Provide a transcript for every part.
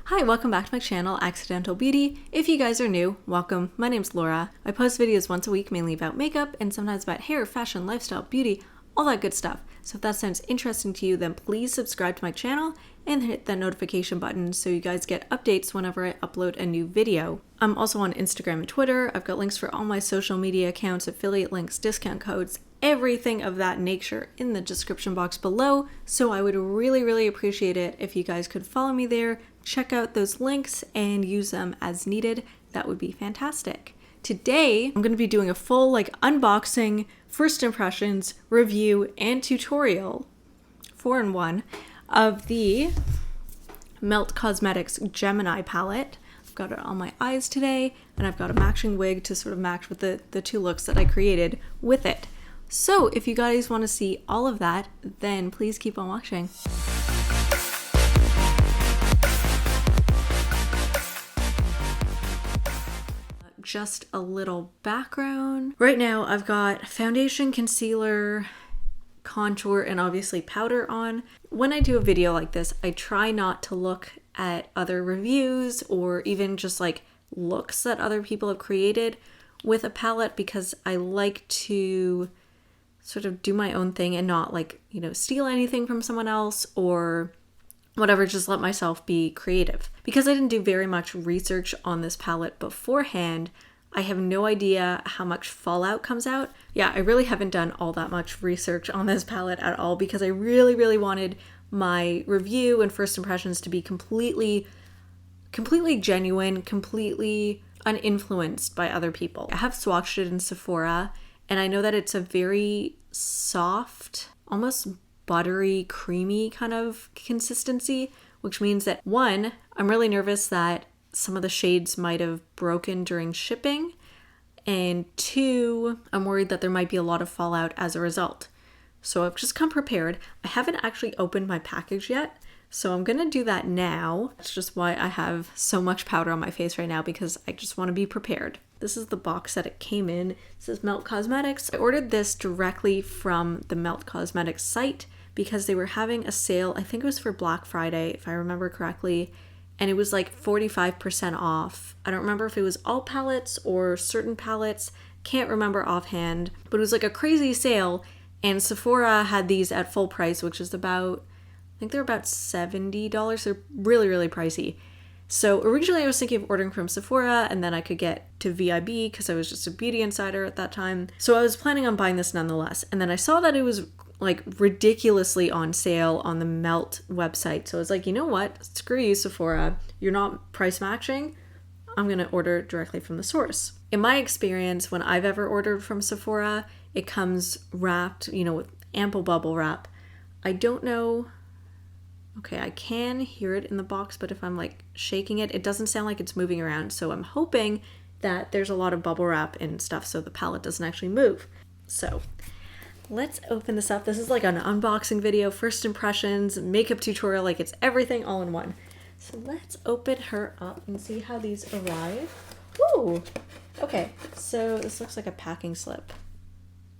Hi, welcome back to my channel, Accidental Beauty. If you guys are new, welcome. My name's Laura. I post videos once a week mainly about makeup and sometimes about hair, fashion, lifestyle, beauty, all that good stuff. So if that sounds interesting to you, then please subscribe to my channel and hit that notification button so you guys get updates whenever I upload a new video. I'm also on Instagram and Twitter. I've got links for all my social media accounts, affiliate links, discount codes, everything of that nature in the description box below. So I would really appreciate it if you guys could follow me there, check out those links and use them as needed. That would be fantastic. Today, I'm going to be doing a full unboxing, first impressions, review, and tutorial, 4-in-1, of the Melt Cosmetics Gemini Palette. I've got it on my eyes today, and I've got a matching wig to sort of match with the two looks that I created with it. So if you guys want to see all of that, then please keep on watching. Just a little background. Right now I've got foundation, concealer, contour, and obviously powder on. When I do a video like this, I try not to look at other reviews or even just looks that other people have created with a palette because I like to sort of do my own thing and not steal anything from someone else or whatever, just let myself be creative. Because I didn't do very much research on this palette beforehand, I have no idea how much fallout comes out. Yeah, I really haven't done all that much research on this palette at all because I really wanted my review and first impressions to be completely genuine, completely uninfluenced by other people. I have swatched it in Sephora, and I know that it's a very soft, almost buttery, creamy kind of consistency, which means that one, I'm really nervous that some of the shades might have broken during shipping, and two, I'm worried that there might be a lot of fallout as a result. So I've just come prepared. I haven't actually opened my package yet, so I'm gonna do that now. That's just why I have so much powder on my face right now, because I just want to be prepared. This is the box that it came in. It says Melt Cosmetics. I ordered this directly from the Melt Cosmetics site because they were having a sale. I think it was for Black Friday, if I remember correctly, and it was 45% off. I don't remember if it was all palettes or certain palettes, can't remember offhand, but it was a crazy sale, and Sephora had these at full price, which is about, I think they're about $70. They're really pricey. So originally I was thinking of ordering from Sephora and then I could get to VIB because I was just a beauty insider at that time. So I was planning on buying this nonetheless. And then I saw that it was ridiculously on sale on the Melt website. So I was like, you know what? Screw you, Sephora. You're not price matching. I'm going to order directly from the source. In my experience, when I've ever ordered from Sephora, it comes wrapped, with ample bubble wrap. I don't know. Okay, I can hear it in the box, but if I'm shaking it, it doesn't sound like it's moving around. So I'm hoping that there's a lot of bubble wrap and stuff so the palette doesn't actually move. So let's open this up. This is an unboxing video, first impressions, makeup tutorial, it's everything all in one. So let's open her up and see how these arrive. Ooh, okay, so this looks like a packing slip.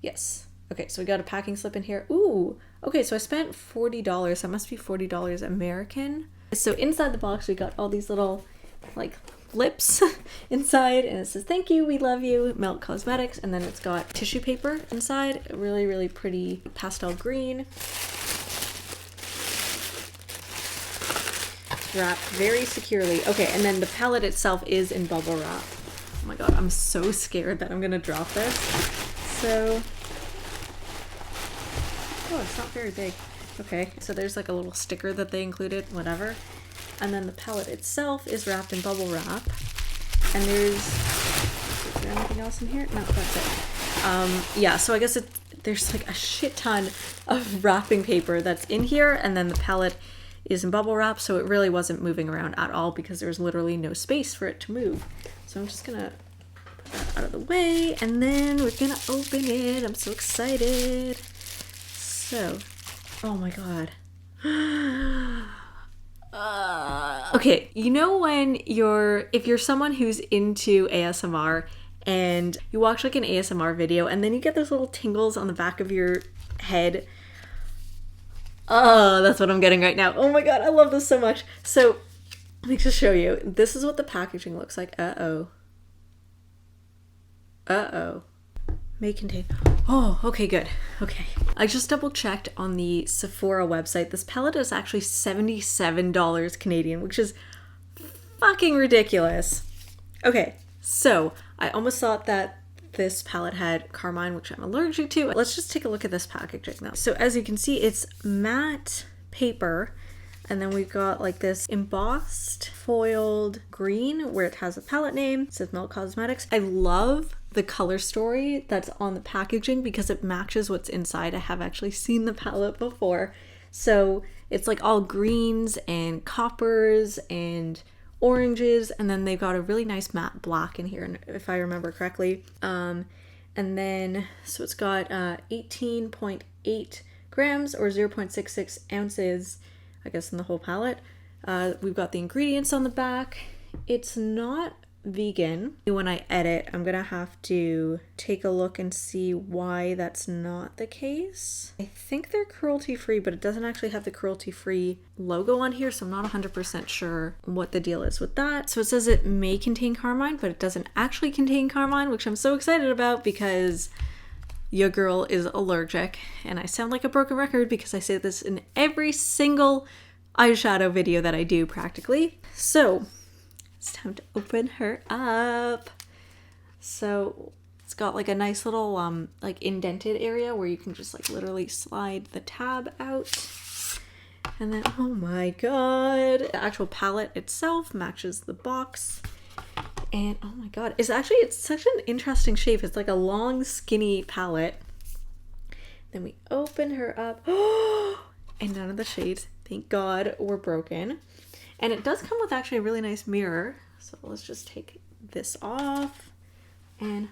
Yes. Okay, so we got a packing slip in here. Ooh, okay, so I spent $40. That must be $40 American. So inside the box, we got all these little, lips inside, and it says, "Thank you, we love you, Melt Cosmetics." And then it's got tissue paper inside, really pretty pastel green. Wrapped very securely. Okay, and then the palette itself is in bubble wrap. Oh my god, I'm so scared that I'm gonna drop this. So... oh, it's not very big. Okay, so there's a little sticker that they included, whatever. And then the palette itself is wrapped in bubble wrap. And is there anything else in here? No, that's it. Yeah, so I guess there's a shit ton of wrapping paper that's in here, and then the palette is in bubble wrap, so it really wasn't moving around at all because there was literally no space for it to move. So I'm just gonna put that out of the way, and then we're gonna open it. I'm so excited. So, oh my god. Okay, when if you're someone who's into ASMR and you watch an ASMR video and then you get those little tingles on the back of your head. Oh, that's what I'm getting right now. Oh my god, I love this so much. So Let me just show you. This is what the packaging looks like. Uh-oh. Uh-oh. May contain. Oh, okay, good. Okay. I just double checked on the Sephora website. This palette is actually $77 Canadian, which is fucking ridiculous. Okay, so I almost thought that this palette had carmine, which I'm allergic to. Let's just take a look at this packaging now. So as you can see, it's matte paper, and then we've got like this embossed foiled green where it has a palette name. It says Melt Cosmetics. I love the color story that's on the packaging because it matches what's inside. I have actually seen the palette before. So it's like all greens and coppers and oranges, and then they've got a really nice matte black in here, if I remember correctly. And then, so it's got 18.8 grams or 0.66 ounces, I guess, in the whole palette. We've got the ingredients on the back. It's not vegan. When I edit, I'm gonna have to take a look and see why that's not the case. I think they're cruelty-free, but it doesn't actually have the cruelty-free logo on here, so I'm not 100% sure what the deal is with that. So it says it may contain carmine, but it doesn't actually contain carmine, which I'm so excited about because your girl is allergic, and I sound like a broken record because I say this in every single eyeshadow video that I do practically. So it's time to open her up. So it's got like a nice little like indented area where you can just like literally slide the tab out. And then, oh my god, the actual palette itself matches the box. And oh my god, it's such an interesting shape. It's like a long skinny palette. Then we open her up. And none of the shades, thank god, were broken. And it does come with actually a really nice mirror. So let's just take this off. And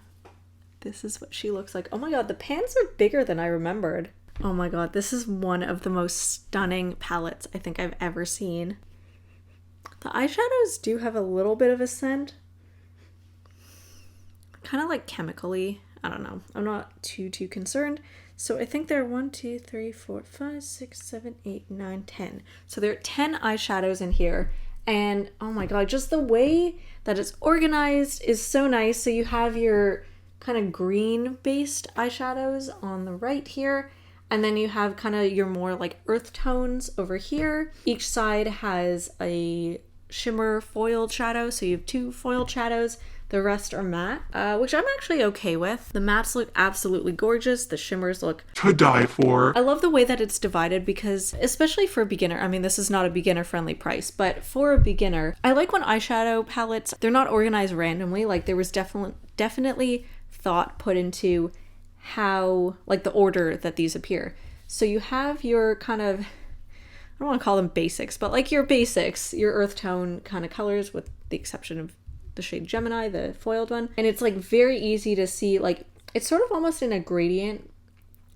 this is what she looks like. Oh my god, the pans are bigger than I remembered. Oh my god, this is one of the most stunning palettes I think I've ever seen. The eyeshadows do have a little bit of a scent. Kind of like chemically. I don't know. I'm not too concerned. So I think there are 1, 2, 3, 4, 5, 6, 7, 8, 9, 10. So there are 10 eyeshadows in here. And oh my god, just the way that it's organized is so nice. So you have your kind of green based eyeshadows on the right here. And then you have kind of your more like earth tones over here. Each side has a shimmer foiled shadow. So you have 2 foiled shadows. The rest are matte, which I'm actually okay with. The mattes look absolutely gorgeous. The shimmers look to die for. I love the way that it's divided because, especially for a beginner, I mean, this is not a beginner friendly price, but for a beginner, I like when eyeshadow palettes, they're not organized randomly. Like there was definitely thought put into how, like the order that these appear. So you have your kind of, I don't want to call them basics, but like your basics, your earth tone kind of colors with the exception of the shade Gemini, the foiled one. And it's like very easy to see, like it's sort of almost in a gradient.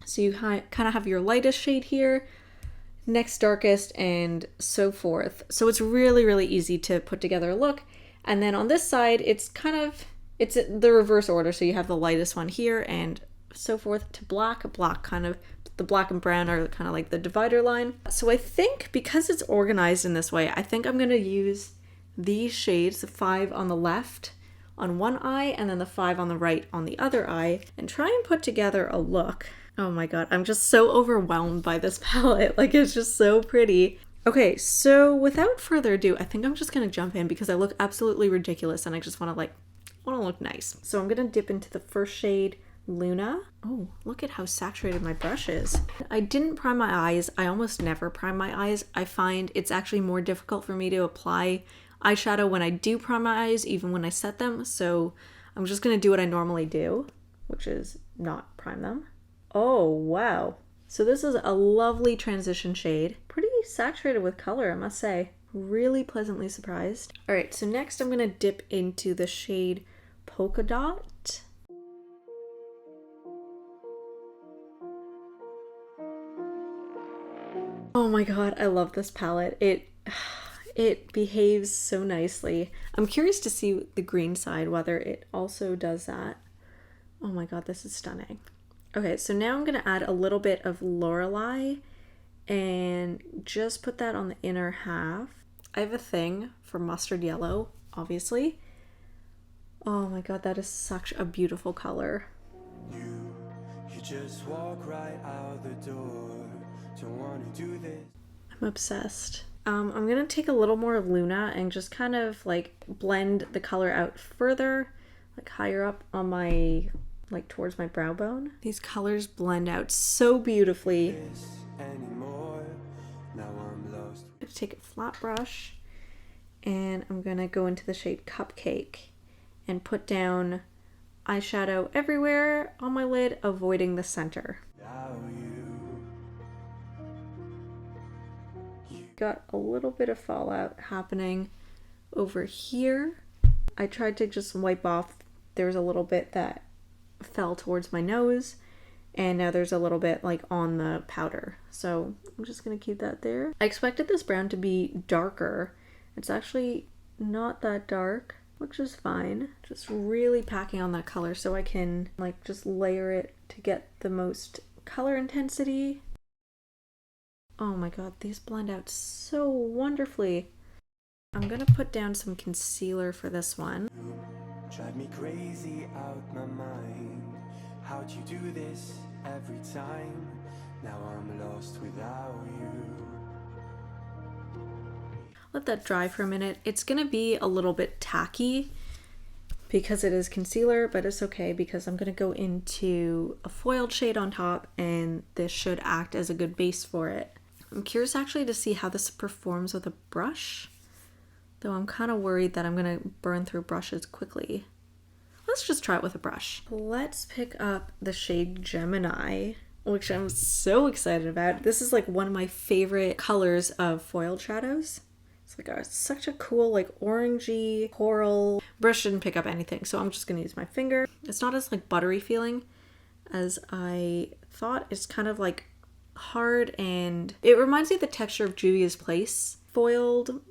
So you kind of have your lightest shade here, next darkest, and so forth. So it's really easy to put together a look. And then on this side, it's the reverse order. So you have the lightest one here and so forth to black kind of, the black and brown are kind of like the divider line. So I think because it's organized in this way, I think I'm going to use these shades, the 5 on the left on one eye and then the 5 on the right on the other eye, and try and put together a look. Oh my god, I'm just so overwhelmed by this palette. Like it's just so pretty. Okay, so without further ado, I think I'm just gonna jump in because I look absolutely ridiculous and I just want to look nice. So I'm gonna dip into the first shade, Luna. Oh, look at how saturated my brush is. I didn't prime my eyes. I almost never prime my eyes. I find it's actually more difficult for me to apply eyeshadow when I do prime my eyes, even when I set them. So I'm just gonna do what I normally do, which is not prime them. Oh wow, so this is a lovely transition shade, pretty saturated with color, I must say. Really pleasantly surprised. All right, so next I'm gonna dip into the shade Polka Dot. Oh my god, I love this palette. It behaves so nicely. I'm curious to see the green side, whether it also does that. Oh my god, this is stunning. Okay, so now I'm gonna add a little bit of Lorelei and just put that on the inner half. I have a thing for mustard yellow, obviously. Oh my god, that is such a beautiful color. You just walk right out the door. Don't want to do this. I'm obsessed. I'm gonna take a little more of Luna and just kind of like blend the color out further, like higher up on my, like towards my brow bone. These colors blend out so beautifully. Now I'm lost. I'm gonna take a flat brush and I'm gonna go into the shade Cupcake and put down eyeshadow everywhere on my lid, avoiding the center. Got a little bit of fallout happening over here. I tried to just wipe off. There was a little bit that fell towards my nose, and now there's a little bit like on the powder. So I'm just gonna keep that there. I expected this brown to be darker. It's actually not that dark, which is fine. Just really packing on that color so I can like just layer it to get the most color intensity. Oh my god, these blend out so wonderfully. I'm gonna put down some concealer for this one. Drive me crazy out my mind. How'd you do this every time? Now I'm lost without you. Let that dry for a minute. It's gonna be a little bit tacky because it is concealer, but it's okay because I'm gonna go into a foiled shade on top and this should act as a good base for it. I'm curious actually to see how this performs with a brush, though I'm kind of worried that I'm gonna burn through brushes quickly. Let's just try it with a brush. Let's pick up the shade Gemini, which I'm so excited about. This is like one of my favorite colors of foiled shadows. It's like such a cool like orangey coral. Brush didn't pick up anything, so I'm just gonna use my finger. It's not as like buttery feeling as I thought. It's kind of like hard, and it reminds me of the texture of Juvia's Place foiled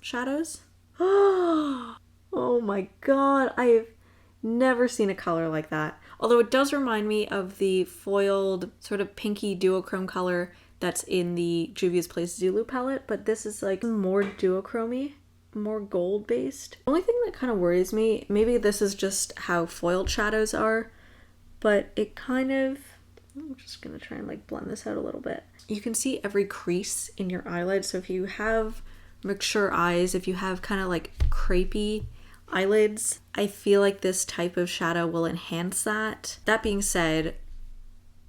shadows. Oh my god, I've never seen a color like that. Although it does remind me of the foiled sort of pinky duochrome color that's in the Juvia's Place Zulu palette, but this is like more duochromy, more gold based. The only thing that kind of worries me, maybe this is just how foiled shadows are, but it kind of, I'm just gonna try and like blend this out a little bit. You can see every crease in your eyelid, so if you have mature eyes, if you have kind of like crepey eyelids, I feel like this type of shadow will enhance that. That being said,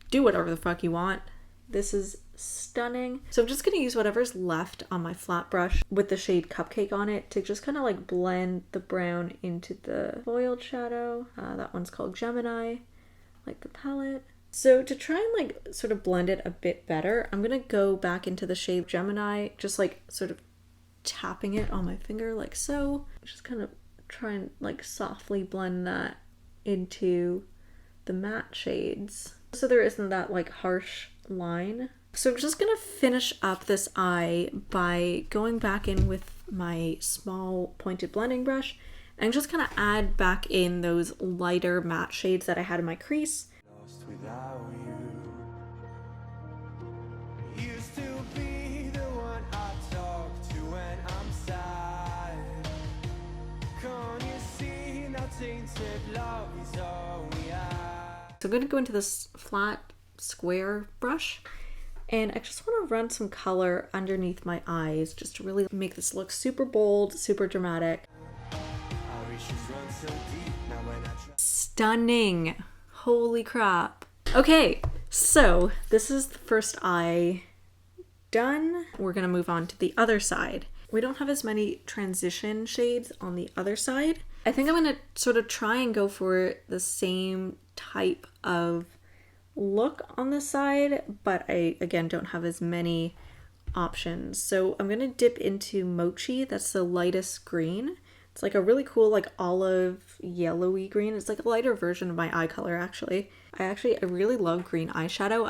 do whatever the fuck you want. This is stunning. So I'm just gonna use whatever's left on my flat brush with the shade Cupcake on it to just kind of like blend the brown into the foiled shadow. That one's called Gemini, like the palette. So to try and like sort of blend it a bit better, I'm gonna go back into the shade Gemini, just like sort of tapping it on my finger like so. Just kind of try and like softly blend that into the matte shades so there isn't that like harsh line. So I'm just gonna finish up this eye by going back in with my small pointed blending brush and just kind of add back in those lighter matte shades that I had in my crease. Without you, used to be the one I talk to when I'm sad. Can't you see now tainted love is all we have? So I'm going to go into this flat square brush and I just want to run some color underneath my eyes just to really make this look super bold, super dramatic. Stunning. Holy crap. Okay, so this is the first eye done. We're gonna move on to the other side. We don't have as many transition shades on the other side. I think I'm gonna sort of try and go for the same type of look on this side, but I, again, don't have as many options. So I'm gonna dip into Mochi, that's the lightest green. It's like a really cool like olive yellowy green. It's like a lighter version of my eye color actually. I really love green eyeshadow.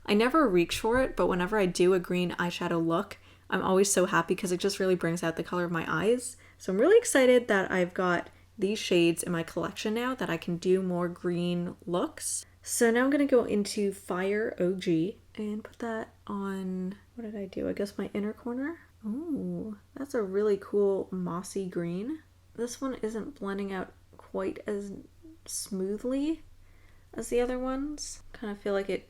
I never reach for it, but whenever I do a green eyeshadow look, I'm always so happy because it just really brings out the color of my eyes. So I'm really excited that I've got these shades in my collection now that I can do more green looks. So now I'm gonna go into Fire OG and put that on, what did I do? I guess my inner corner. Ooh, that's a really cool mossy green. This one isn't blending out quite as smoothly as the other ones. Kind of feel like it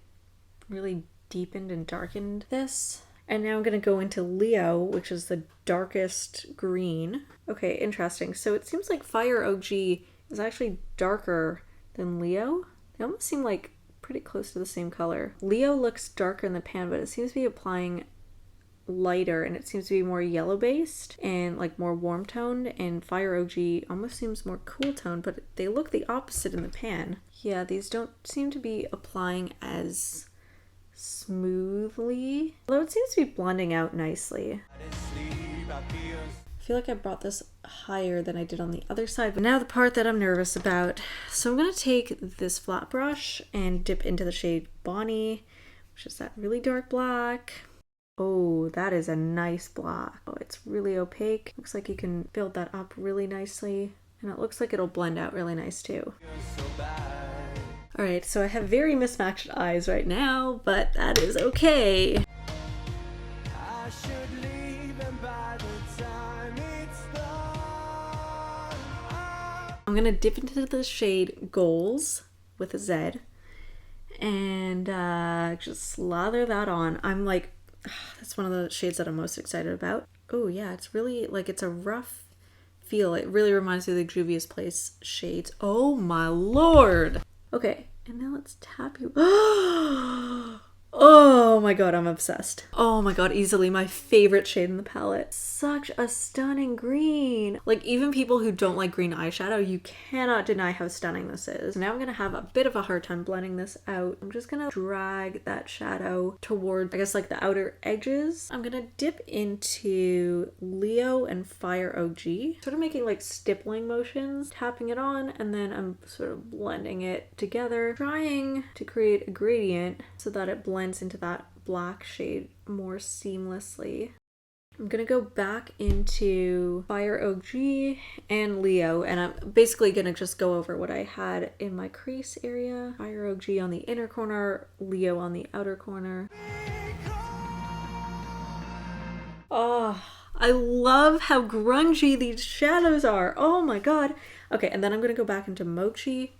really deepened and darkened this. And now I'm going to go into Leo, which is the darkest green. Okay, interesting. So it seems like Fire OG is actually darker than Leo. They almost seem like pretty close to the same color. Leo looks darker in the pan, but it seems to be applying lighter, and it seems to be more yellow based and like more warm toned, and Fire OG almost seems more cool toned, but they look the opposite in the pan. Yeah, these don't seem to be applying as smoothly, although it seems to be blending out nicely. I feel like I brought this higher than I did on the other side, but now the part that I'm nervous about. So I'm going to take this flat brush and dip into the shade Bonnie, which is that really dark black. Oh, that is a nice black. Oh, it's really opaque. Looks like you can build that up really nicely, and it looks like it'll blend out really nice too. All right, so I have very mismatched eyes right now, but that is okay. I'm gonna dip into the shade Goals with a Z and just slather that on. I'm like, that's one of the shades that I'm most excited about. Oh yeah, it's really like, it's a rough feel. It really reminds me of the Juvia's Place shades. Oh my lord. Okay, and now let's tap you. Oh my god, I'm obsessed. Oh my god, easily my favorite shade in the palette. Such a stunning green. Like, even people who don't like green eyeshadow, you cannot deny how stunning this is. Now I'm gonna have a bit of a hard time blending this out. I'm just gonna drag that shadow towards, I guess, like the outer edges. I'm gonna dip into Leo and Fire OG, sort of making like stippling motions, tapping it on, and then I'm sort of blending it together, trying to create a gradient so that it blends into that black shade more seamlessly. I'm gonna go back into Fire OG and Leo, and I'm basically gonna just go over what I had in my crease area. Fire OG on the inner corner, Leo on the outer corner. Oh, I love how grungy these shadows are. Oh my god. Okay, and then I'm gonna go back into Mochi.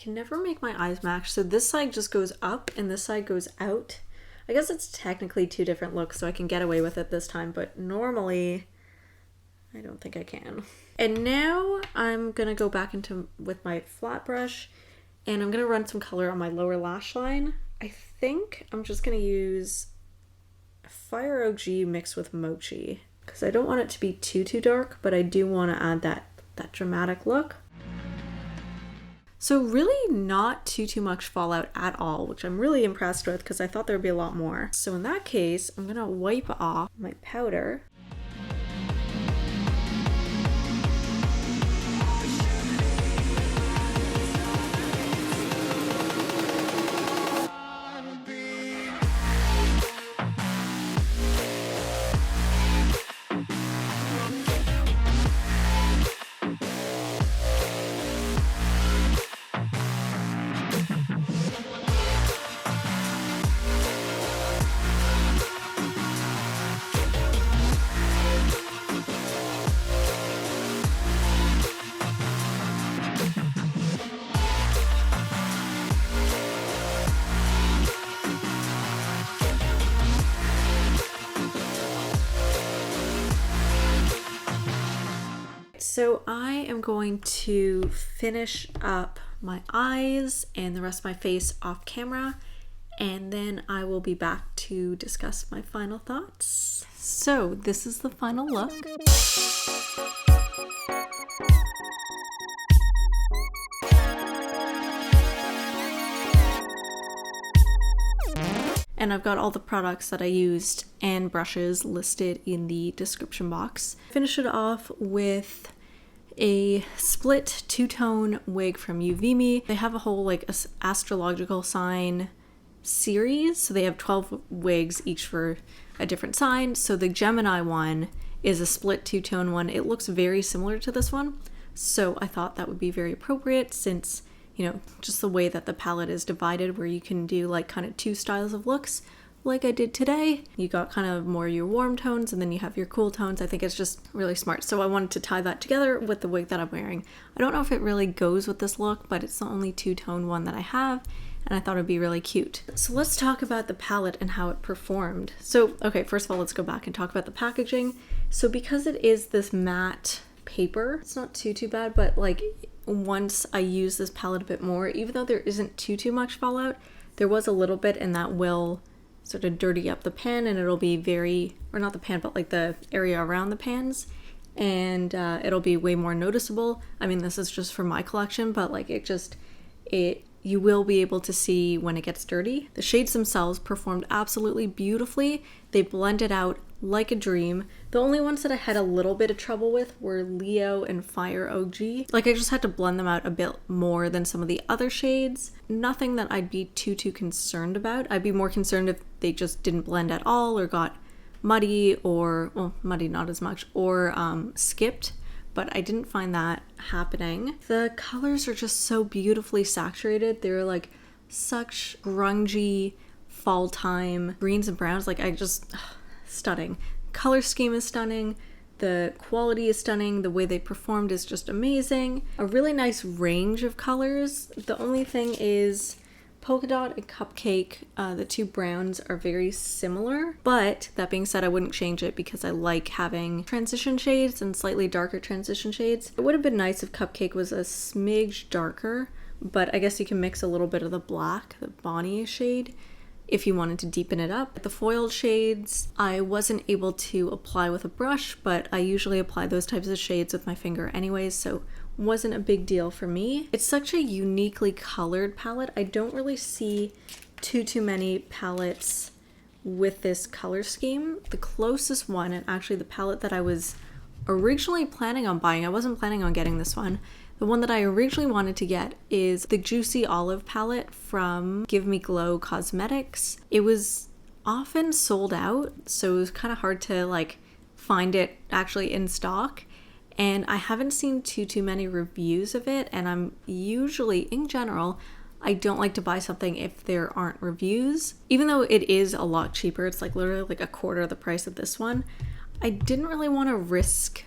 Can never make my eyes match, so this side just goes up and this side goes out. I guess it's technically two different looks, so I can get away with it this time, but normally I don't think I can. And now I'm gonna go back into with my flat brush, and I'm gonna run some color on my lower lash line. I think I'm just gonna use Fire OG mixed with Mochi, because I don't want it to be too dark, but I do want to add that dramatic look. So really not too much fallout at all, which I'm really impressed with because I thought there would be a lot more. So in that case, I'm gonna wipe off my powder. So I am going to finish up my eyes and the rest of my face off camera, and then I will be back to discuss my final thoughts. So this is the final look. And I've got all the products that I used and brushes listed in the description box. Finish it off with a split two-tone wig from Uvimi. They have a whole like astrological sign series, so they have 12 wigs each for a different sign. So the Gemini one is a split two-tone one. It looks very similar to this one, so I thought that would be very appropriate since you know, just the way that the palette is divided, where you can do like kind of two styles of looks like I did today. You got kind of more your warm tones and then you have your cool tones. I think it's just really smart. So I wanted to tie that together with the wig that I'm wearing. I don't know if it really goes with this look, but it's the only two-tone one that I have, and I thought it'd be really cute. So let's talk about the palette and how it performed. So, okay, first of all, let's go back and talk about the packaging. So because it is this matte paper, it's not too bad, but like once I use this palette a bit more, even though there isn't too much fallout, there was a little bit, and that will sort of dirty up the pan, and it'll be very, or not the pan, but like the area around the pans, and it'll be way more noticeable. I mean, this is just for my collection, but like you will be able to see when it gets dirty. The shades themselves performed absolutely beautifully. They blended out like a dream. The only ones that I had a little bit of trouble with were Leo and Fire OG. Like, I just had to blend them out a bit more than some of the other shades. Nothing that I'd be too concerned about. I'd be more concerned if they just didn't blend at all or got muddy, or, well, muddy not as much, or skipped. But I didn't find that happening. The colors are just so beautifully saturated. They're like such grungy fall time greens and browns. Like, stunning. Color scheme is stunning. The quality is stunning. The way they performed is just amazing. A really nice range of colors. The only thing is Polka Dot and Cupcake, the two browns are very similar, but that being said, I wouldn't change it because I like having transition shades and slightly darker transition shades. It would have been nice if Cupcake was a smidge darker, but I guess you can mix a little bit of the black, the Bonnie shade, if you wanted to deepen it up. The foiled shades, I wasn't able to apply with a brush, but I usually apply those types of shades with my finger anyways, so wasn't a big deal for me. It's such a uniquely colored palette. I don't really see too many palettes with this color scheme. The closest one, and actually the palette that I was originally planning on buying, I wasn't planning on getting this one. The one that I originally wanted to get is the Juicy Olive palette from Give Me Glow Cosmetics. It was often sold out, so it was kind of hard to like find it actually in stock. And I haven't seen too many reviews of it, and I'm usually, in general, I don't like to buy something if there aren't reviews. Even though it is a lot cheaper, it's like literally like a quarter of the price of this one, I didn't really want to risk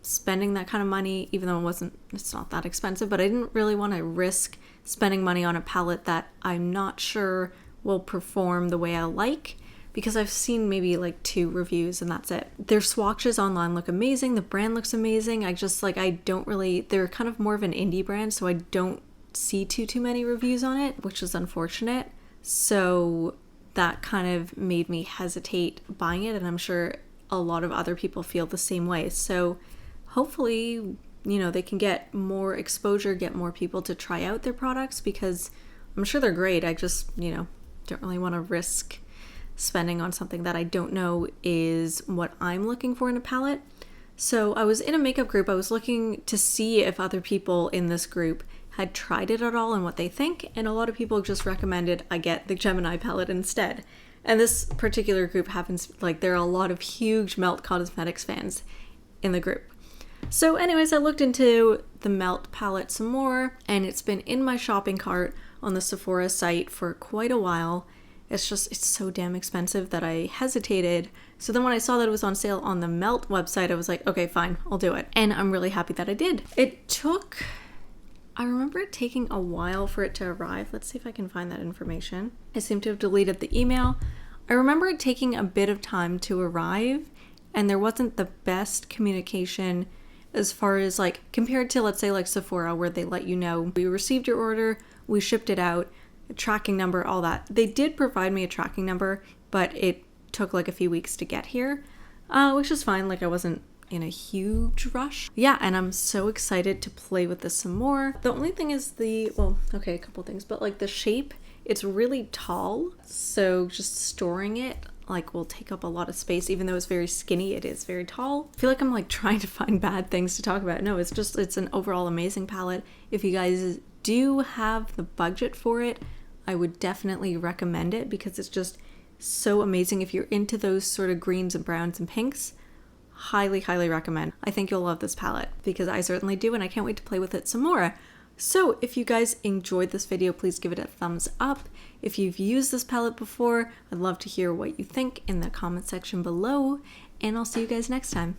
spending that kind of money, even though it's not that expensive, but I didn't really want to risk spending money on a palette that I'm not sure will perform the way I like, because I've seen maybe like 2 reviews and that's it. Their swatches online look amazing. The brand looks amazing. They're kind of more of an indie brand, so I don't see too many reviews on it, which is unfortunate. So that kind of made me hesitate buying it, and I'm sure a lot of other people feel the same way. So hopefully, you know, they can get more exposure, get more people to try out their products, because I'm sure they're great. I just, you know, don't really want to risk spending on something that I don't know is what I'm looking for in a palette. So I was in a makeup group. I was looking to see if other people in this group had tried it at all and what they think, and a lot of people just recommended I get the Gemini palette instead. And this particular group happens, like, there are a lot of huge Melt Cosmetics fans in the group. So anyways, I looked into the Melt palette some more, and it's been in my shopping cart on the Sephora site for quite a while. It's so damn expensive that I hesitated. So then when I saw that it was on sale on the Melt website, I was like, okay, fine, I'll do it. And I'm really happy that I did. I remember it taking a while for it to arrive. Let's see if I can find that information. I seem to have deleted the email. I remember it taking a bit of time to arrive, and there wasn't the best communication as far as like, compared to, let's say, like Sephora, where they let you know, we received your order, we shipped it out, a tracking number, all that. They did provide me a tracking number, but it took like a few weeks to get here, which is fine. Like, I wasn't in a huge rush. Yeah, and I'm so excited to play with this some more. The only thing is a couple things, but like the shape, it's really tall, so just storing it like will take up a lot of space. Even though it's very skinny, it is very tall. I feel like I'm like trying to find bad things to talk about. No, it's an overall amazing palette. If you guys do have the budget for it, I would definitely recommend it, because it's just so amazing. If you're into those sort of greens and browns and pinks, highly recommend. I think you'll love this palette, because I certainly do, and I can't wait to play with it some more. So if you guys enjoyed this video, please give it a thumbs up. If you've used this palette before, I'd love to hear what you think in the comment section below, and I'll see you guys next time.